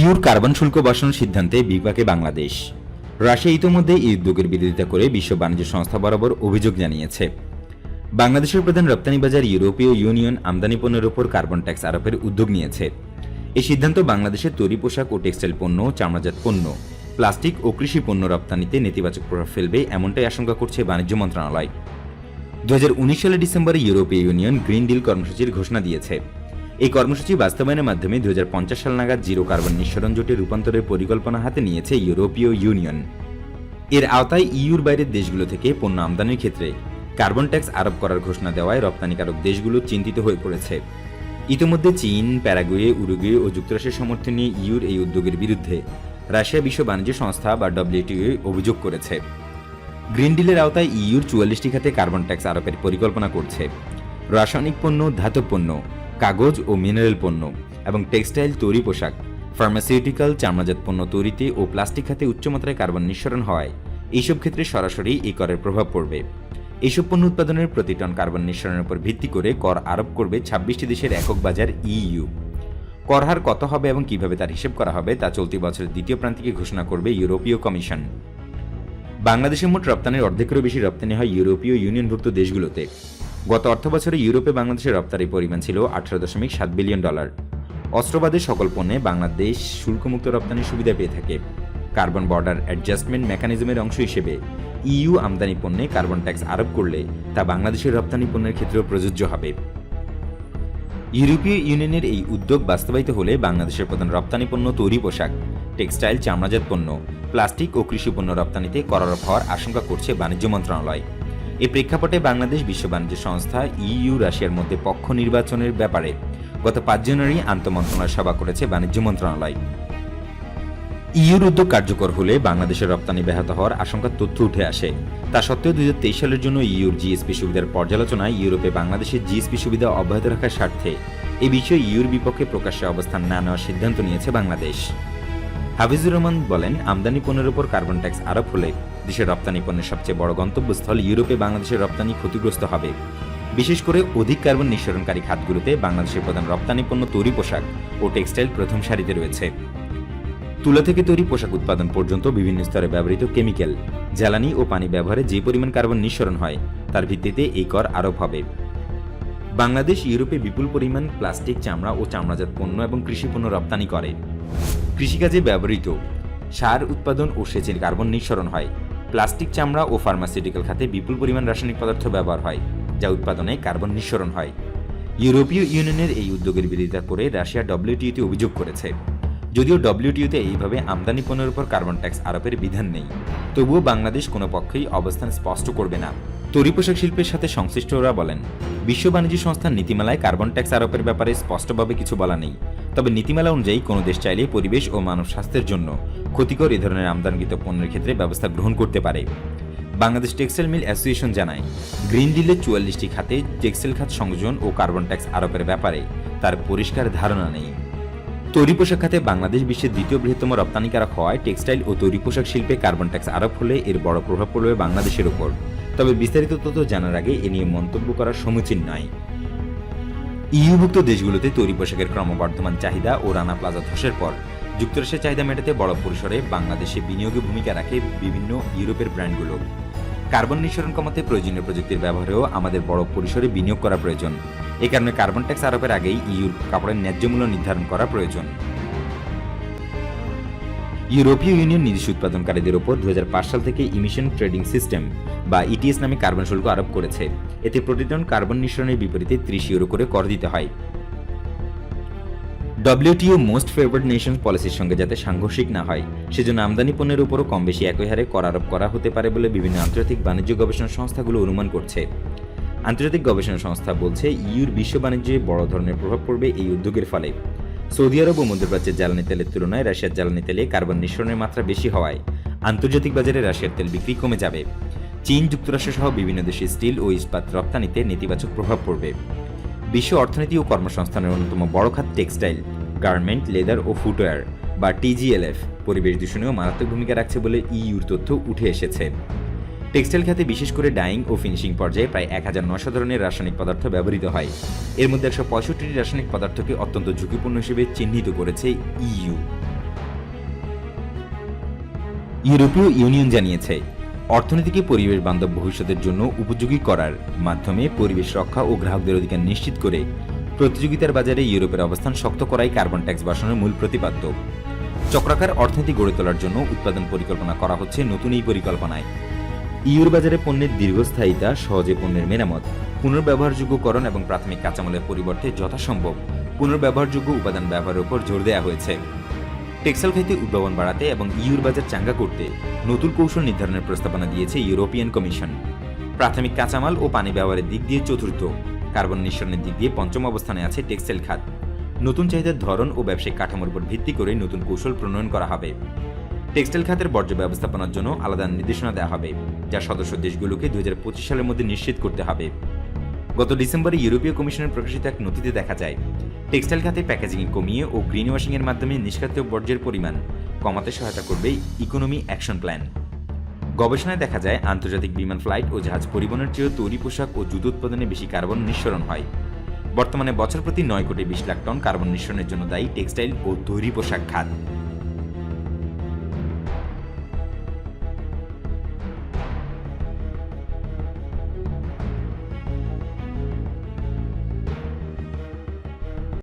Your carbon শুল্ক বসানোর সিদ্ধান্তে বিপাকে বাংলাদেশ। রাশিয়া ইতোমধ্যে এই উদ্যোগের বিরোধিতা করে বিশ্ব বাণিজ্য সংস্থা বরাবর অভিযোগ জানিয়েছে। বাংলাদেশের প্রধান রপ্তানি বাজার ইউরোপীয় ইউনিয়ন আমদানি পণ্যের ওপর কার্বন ট্যাক্স আরোপের উদ্যোগ নিয়েছে। এই সিদ্ধান্ত বাংলাদেশের তৈরি পোশাক ও টেক্সটাইল পণ্য, চামড়াজাত পণ্য, প্লাস্টিক ও কৃষি পণ্য রপ্তানিতে নেতিবাচক প্রভাব ফেলবে, এমনটাই আশঙ্কা করছে বাণিজ্য মন্ত্রণালয়। 2019 সালের ডিসেম্বরে ইউরোপীয় ইউনিয়ন গ্রিন ডিল কর্মসূচির ঘোষণা দিয়েছে। এই কর্মসূচি বাস্তবায়নের মাধ্যমে 2050 সাল নাগাদ জিরো কার্বন নিঃসরণ জোটে রূপান্তরের পরিকল্পনা হাতে নিয়েছে ইউরোপীয় ইউনিয়ন। এর আওতায় ইউর বাইরের দেশগুলো থেকে পণ্য আমদানির ক্ষেত্রে কার্বন ট্যাক্স আরোপ করার ঘোষণা দেওয়ায় রপ্তানিকারক দেশগুলো চিন্তিত হয়ে পড়েছে। ইতিমধ্যে চীন, প্যারাগুয়ে, উরুগুয়ে ও যুক্তরাষ্ট্রের সমর্থন নিয়ে ইউর এই উদ্যোগের বিরুদ্ধে রাশিয়া বিশ্ব বাণিজ্য সংস্থা বা ডব্লিউটিও অভিযোগ করেছে। গ্রিন ডিলের আওতায় ইউর 44টি খাতে কার্বন ট্যাক্স আরোপের পরিকল্পনা করছে। রাসায়নিক পণ্য, ধাতব পণ্য, কাগজ ও মিনারেল পণ্য এবং টেক্সটাইল, তৈরি পোশাক, ফার্মাসিউটিক্যাল, চামড়াজাত পণ্য তৈরিতে ও প্লাস্টিক খাতে উচ্চমাত্রায় কার্বন নিঃসরণ হওয়ায় এইসব ক্ষেত্রে সরাসরি এই করের প্রভাব পড়বে। এইসব পণ্য উৎপাদনের প্রতি টন কার্বন নিঃসরণের উপর ভিত্তি করে কর আরোপ করবে 26টি দেশের একক বাজার ইইউ। কর হার কত হবে এবং কিভাবে তার হিসেব করা হবে তা চলতি বছরের দ্বিতীয় প্রান্তিকে ঘোষণা করবে ইউরোপীয় কমিশন। বাংলাদেশের মোট রপ্তানির অর্ধেকেরও বেশি রপ্তানি হয় ইউরোপীয় ইউনিয়নভুক্ত দেশগুলোতে। গত অর্থবছরে ইউরোপে বাংলাদেশের রপ্তানির পরিমাণ ছিল $18.7 বিলিয়ন। অস্ত্রবাদের সকল পণ্যে বাংলাদেশ শুল্কমুক্ত রপ্তানির সুবিধা পেয়ে থাকে। কার্বন বর্ডার অ্যাডজাস্টমেন্ট মেকানিজমের অংশ হিসেবে ইইউ আমদানি পণ্যে কার্বন ট্যাক্স আরোপ করলে তা বাংলাদেশের রপ্তানি পণ্যের ক্ষেত্রেও প্রযোজ্য হবে। ইউরোপীয় ইউনিয়নের এই উদ্যোগ বাস্তবায়িত হলে বাংলাদেশের প্রধান রপ্তানি পণ্য তৈরি পোশাক, টেক্সটাইল, চামড়াজাত পণ্য, প্লাস্টিক ও কৃষি পণ্য রপ্তানিতে কর আরোপ হওয়ার আশঙ্কা করছে বাণিজ্য মন্ত্রণালয়। এই প্রেক্ষাপটে বাংলাদেশ বিশ্ব বাণিজ্য সংস্থা ইইউ রাশিয়ার মধ্যে পক্ষ নির্বাচনের ব্যাপারে গত 5 জানুয়ারি আন্তঃমন্ত্রণালয় সভা করেছে বাণিজ্য মন্ত্রণালয়। ইইউর উদ্যোগ কার্যকর হলে বাংলাদেশের রপ্তানি ব্যাহত হওয়ার আশঙ্কার তথ্য উঠে আসে। তা সত্ত্বেও 2023 সালের জন্য ইইউর জিএসপি সুবিধার পর্যালোচনায় ইউরোপে বাংলাদেশের জিএসপি সুবিধা অব্যাহত রাখার স্বার্থে এই বিষয়ে ইইউর বিপক্ষে প্রকাশ্যে অবস্থান না নেওয়ার সিদ্ধান্ত নিয়েছে বাংলাদেশ। হাফিজুর রহমান বলেন, আমদানি পণ্যের উপর কার্বন ট্যাক্স আরোপ হলে দেশের রপ্তানি পণ্যের সবচেয়ে বড় গন্তব্যস্থল ইউরোপে বাংলাদেশের রপ্তানি ক্ষতিগ্রস্ত হবে। বিশেষ করে অধিক কার্বন নিঃসরণকারী খাতগুলোতে বাংলাদেশের প্রধান রপ্তানি পণ্য তৈরি পোশাক ও টেক্সটাইল প্রথম সারিতে রয়েছে। তুলা থেকে তৈরি পোশাক উৎপাদন পর্যন্ত বিভিন্ন স্তরে ব্যবহৃত কেমিক্যাল, জ্বালানি ও পানি ব্যবহারে যে পরিমাণ কার্বন নিঃসরণ হয় তার ভিত্তিতে এই কর আরোপ হবে। বাংলাদেশ ইউরোপে বিপুল পরিমাণ প্লাস্টিক, চামড়া ও চামড়াজাত পণ্য এবং কৃষি পণ্য রপ্তানি করে। কৃষিকাজে ব্যবহৃত সার উৎপাদন ও সেচের কার্বন নিঃসরণ হয়। প্লাস্টিক, চামড়া ও ফার্মাসিউটিক্যাল খাতে বিপুল পরিমাণ রাসায়নিক পদার্থ ব্যবহার হয়, যা উৎপাদনে কার্বন নিঃসরণ হয়। ইউরোপীয় ইউনিয়নের এই উদ্যোগের বিরোধিতা করে রাশিয়া ডব্লিউটিওতে অভিযোগ করেছে। যদিও ডব্লিউটিওতে এইভাবে আমদানি পণ্যের উপর কার্বন ট্যাক্স আরোপের বিধান নেই, তবুও বাংলাদেশ কোনো পক্ষেই অবস্থান স্পষ্ট করবে না। তৈরি পোশাক শিল্পের সাথে সংশ্লিষ্টরা বলেন, বিশ্ব বাণিজ্য সংস্থার নীতিমালায় কার্বন ট্যাক্স আরোপের ব্যাপারে স্পষ্টভাবে কিছু বলা নেই। তবে নীতিমালা অনুযায়ী কোনো দেশ চাইলে পরিবেশ ও মানব স্বাস্থ্যের জন্য ক্ষতিকর এ ধরনের আমদানিকৃত পণ্যের ক্ষেত্রে ব্যবস্থা গ্রহণ করতে পারে। বাংলাদেশ টেক্সটাইল মিল অ্যাসোসিয়েশন জানায়, গ্রিন ডিলের 44টি খাতে টেক্সটাইল খাত সংযোজন ও কার্বন ট্যাক্স আরোপের ব্যাপারে তার পরিষ্কার ধারণা নেই। তৈরি পোশাক খাতে বাংলাদেশ বিশ্বের দ্বিতীয় বৃহত্তম রপ্তানিকারক হওয়ায় টেক্সটাইল ও তৈরি পোশাক শিল্পে কার্বন ট্যাক্স আরোপ হলে এর বড় প্রভাব পড়বে বাংলাদেশের উপর। তবে বিস্তারিত তথ্য জানার আগে এ নিয়ে মন্তব্য করা সমীচীন নয়। ইইউভুক্ত দেশগুলোতে তৈরি পোশাকের ক্রমবর্ধমান চাহিদা ও রানা প্লাজা ধসের পর যুক্তরাষ্ট্রের চাহিদা মেটাতে বড় পরিসরে বাংলাদেশে বিনিয়োগে ভূমিকা রাখে বিভিন্ন ইউরোপের ব্র্যান্ডগুলো। কার্বন নিঃসরণ কমাতে প্রয়োজনীয় প্রযুক্তির ব্যবহারেও আমাদের বড় পরিসরে বিনিয়োগ করা প্রয়োজন। এ কারণে কার্বন ট্যাক্স আরোপের আগেই ইইউর কাপড়ের ন্যায্য মূল্য নির্ধারণ করা প্রয়োজন। ইউরোপীয় ইউনিয়ন নিজস্ব উৎপাদনকারীদের উপর 2005 সাল থেকে ইমিশন ট্রেডিং সিস্টেম বা ইটিএস নামে কার্বন শুল্ক আরোপ করেছে। এতে প্রতি টন কার্বন নিঃসরণের বিপরীতে 30 ইউরো করে কর দিতে হয়। ডব্লিউটিও মোস্ট ফেভার্ড নেশনস পলিসির সঙ্গে যাতে সাংঘর্ষিক না হয়, সেজন্য আমদানি পণ্যের উপরও কম বেশি একই হারে কর আরোপ করা হতে পারে বলে বিভিন্ন আন্তর্জাতিক বাণিজ্য গবেষণা সংস্থাগুলো অনুমান করছে। আন্তর্জাতিক গবেষণা সংস্থা বলছে, ইইউর বিশ্ব বাণিজ্যে বড় ধরনের প্রভাব পড়বে এই উদ্যোগের ফলে। সৌদি আরব ও মধ্যপ্রাচ্যের জ্বালানি তেলের তুলনায় রাশিয়ার জ্বালানি তেলে কার্বন নিঃসরণের মাত্রা বেশি হওয়ায় আন্তর্জাতিক বাজারে রাশিয়ার তেল বিক্রি কমে যাবে। চীন, যুক্তরাষ্ট্র সহ বিভিন্ন দেশে স্টিল ও ইস্পাত রপ্তানিতে নেতিবাচক প্রভাব পড়বে। বিশ্ব অর্থনীতি ও কর্মসংস্থানের অন্যতম বড় খাত টেক্সটাইল, গার্মেন্ট, লেদার ও ফুটওয়্যার বা টিজিএলএফ পরিবেশ দূষণেও মারাত্মক ভূমিকা রাখছে বলে ইইউর তথ্য উঠে এসেছে। টেক্সটাইল খাতে বিশেষ করে ডাইং ও ফিনিশিং পর্যায়ে প্রায় 1900 ধরনের রাসায়নিক পদার্থ ব্যবহৃত হয়। এর মধ্যে 165টি রাসায়নিক পদার্থকে অত্যন্ত ঝুঁকিপূর্ণ হিসেবে চিহ্নিত করেছে ইইউ। ইউরোপীয় ইউনিয়ন জানিয়েছে, অর্থনীতিকে পরিবেশ বান্ধব ভবিষ্যতের জন্য উপযোগী করার মাধ্যমে পরিবেশ রক্ষা ও গ্রাহকদের অধিকার নিশ্চিত করে প্রতিযোগিতার বাজারে ইউরোপের অবস্থান শক্ত করাই কার্বন ট্যাক্স বসানোর মূল প্রতিপাদ্য। চক্রাকার অর্থনীতি গড়ে তোলার জন্য উৎপাদন পরিকল্পনা করা হচ্ছে নতুন এই পরিকল্পনায়। ইউর বাজারে পণ্যের দীর্ঘস্থায়িতা, সহজে পণ্যের মেরামত, পুনর্ব্যবহারযোগ্যকরণ এবং প্রাথমিক কাঁচামালের পরিবর্তে যথাসম্ভব পুনর্ব্যবহারযোগ্য উপাদান ব্যবহারের উপর জোর দেওয়া হয়েছে। টেক্সটাইল খাতে উদ্ভাবন বাড়াতে এবং ইউর বাজার চাঙ্গা করতে নতুন কৌশল নির্ধারণের প্রস্তাবনা দিয়েছে ইউরোপিয়ান কমিশন। প্রাথমিক কাঁচামাল ও পানি ব্যবহারের দিক দিয়ে চতুর্থ, কার্বন নিঃসরণের দিক দিয়ে পঞ্চম অবস্থানে আছে টেক্সটাইল খাত। নতুন চাহিদার ধরন ও ব্যবসায়িক কাঠামোর উপর ভিত্তি করে নতুন কৌশল প্রণয়ন করা হবে। টেক্সটাইল খাতের বর্জ্য ব্যবস্থাপনার জন্য আলাদা নির্দেশনা দেওয়া হবে, যা সদস্য দেশগুলোকে 2025 সালের মধ্যে নিশ্চিত করতে হবে। গত ডিসেম্বরে ইউরোপীয় কমিশনের প্রকাশিত এক নথিতে দেখা যায়, টেক্সটাইল খাতে প্যাকেজিং কমিয়ে ও গ্রিন ওয়াশিং এর মাধ্যমে নিষ্কাশিত বর্জ্যের পরিমাণ কমাতে সহায়তা করবে ইকোনমি অ্যাকশন প্ল্যান। গবেষণায় দেখা যায়, আন্তর্জাতিক বিমান ফ্লাইট ও জাহাজ পরিবহনের চেয়েও তৈরি পোশাক ও জুতো উৎপাদনে বেশি কার্বন নিঃসরণ হয়। বর্তমানে বছর প্রতি 9 কোটি 20 লাখ টন কার্বন নিঃসরণের জন্য দায়ী টেক্সটাইল ও তৈরি পোশাক খাত।